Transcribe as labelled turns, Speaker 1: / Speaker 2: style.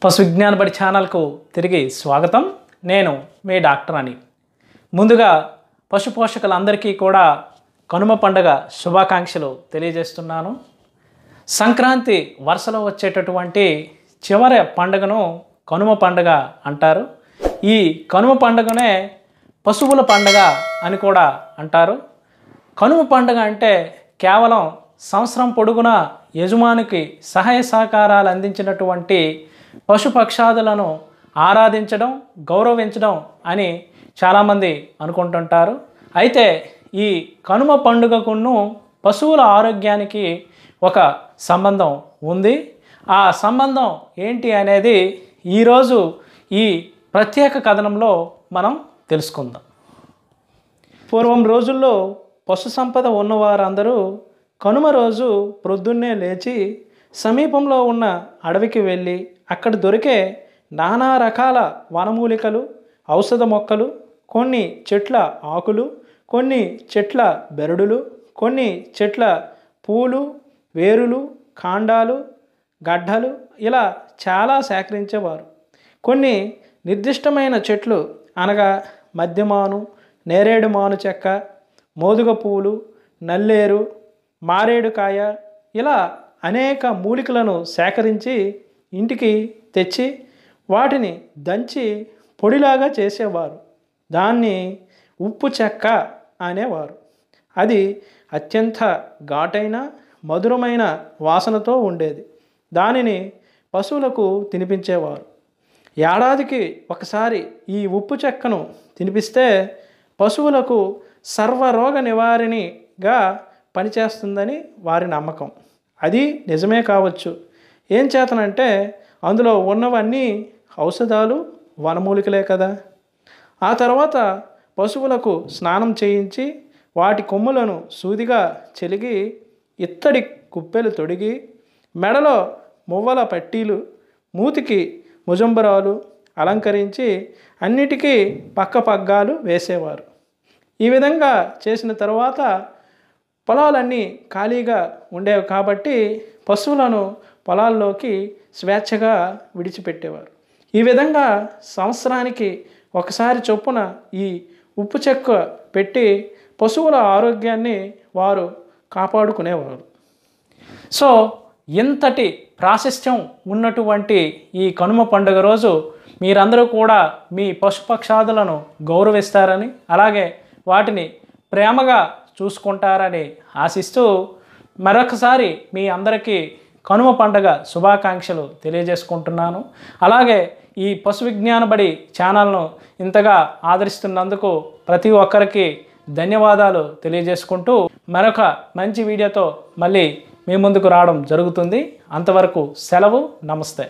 Speaker 1: పశు విజ్ఞాన బడి ఛానల్కు తిరిగి స్వాగతం. నేను మీ డాక్టర్ అని. ముందుగా పశు పోషకులందరికీ కూడా కనుమ పండుగ శుభాకాంక్షలు తెలియజేస్తున్నాను. సంక్రాంతి వరుసలో వచ్చేటటువంటి చివరి పండుగను కనుమ పండుగ అంటారు. ఈ కనుమ పండుగనే పశువుల పండుగ అని కూడా అంటారు. కనుమ పండుగ అంటే కేవలం సంవత్సరం పొడుగునా యజమానికి సహాయ సహకారాలు అందించినటువంటి పశుపక్షాదులను ఆరాధించడం, గౌరవించడం అని చాలామంది అనుకుంటుంటారు. అయితే ఈ కనుమ పండుగకును పశువుల ఆరోగ్యానికి ఒక సంబంధం ఉంది. ఆ సంబంధం ఏంటి అనేది ఈరోజు ఈ ప్రత్యేక కథనంలో మనం తెలుసుకుందాం. పూర్వం రోజుల్లో పశు సంపద ఉన్నవారందరూ కనుమ రోజు ప్రొద్దున్నే లేచి సమీపంలో ఉన్న అడవికి వెళ్ళి అక్కడ దొరికే నానా రకాల వనమూలికలు, ఔషధ మొక్కలు, కొన్ని చెట్ల ఆకులు, కొన్ని చెట్ల బెరడులు, కొన్ని చెట్ల పూలు, వేరులు, కాండాలు, గడ్డలు ఇలా చాలా సేకరించేవారు. కొన్ని నిర్దిష్టమైన చెట్లు అనగా మద్యమాను, నేరేడు మాను చెక్క, మోదుగ పూలు, నల్లేరు, మారేడుకాయ ఇలా అనేక మూలికలను సేకరించి ఇంటికి తెచ్చి వాటిని దంచి పొడిలాగా చేసేవారు. దాన్ని ఉప్పు చెక్క అనేవారు. అది అత్యంత ఘాటైన మధురమైన వాసనతో ఉండేది. దానిని పశువులకు తినిపించేవారు. ఏడాదికి ఒకసారి ఈ ఉప్పు చెక్కను తినిపిస్తే పశువులకు సర్వరోగ నివారణగా పనిచేస్తుందని వారి నమ్మకం. అది నిజమే కావచ్చు. ఏం చేతనంటే అందులో ఉన్నవన్నీ ఔషధాలు, వనమూలికలే కదా. ఆ తర్వాత పశువులకు స్నానం చేయించి వాటి కొమ్ములను సూదిగా చెలిగి ఇత్తడి కుప్పెలు తొడిగి మెడలో మువ్వల పట్టీలు, మూతికి ముజంబరాలు అలంకరించి అన్నిటికీ పక్క పగ్గాలు వేసేవారు. ఈ విధంగా చేసిన తర్వాత పొలాలన్నీ ఖాళీగా ఉండేవి కాబట్టి పశువులను పొలాల్లోకి స్వేచ్ఛగా విడిచిపెట్టేవారు. ఈ విధంగా సంవత్సరానికి ఒకసారి చొప్పున ఈ ఉప్పు చెక్క పెట్టి పశువుల ఆరోగ్యాన్ని వారు కాపాడుకునేవారు. సో ఇంతటి ప్రాశస్త్యం ఉన్నటువంటి ఈ కనుమ పండుగ రోజు మీరందరూ కూడా మీ పశుపక్షాదులను గౌరవిస్తారని, అలాగే వాటిని ప్రేమగా చూసుకుంటారని ఆశిస్తూ మరొకసారి మీ అందరికీ కనుమ పండుగ శుభాకాంక్షలు తెలియజేసుకుంటున్నాను. అలాగే ఈ పశు విజ్ఞాన బడి ఛానల్ను ఇంతగా ఆదరిస్తున్నందుకు ప్రతి ఒక్కరికి ధన్యవాదాలు తెలియజేసుకుంటూ మరొక మంచి వీడియోతో మళ్ళీ మీ ముందుకు రావడం జరుగుతుంది. అంతవరకు సెలవు. నమస్తే.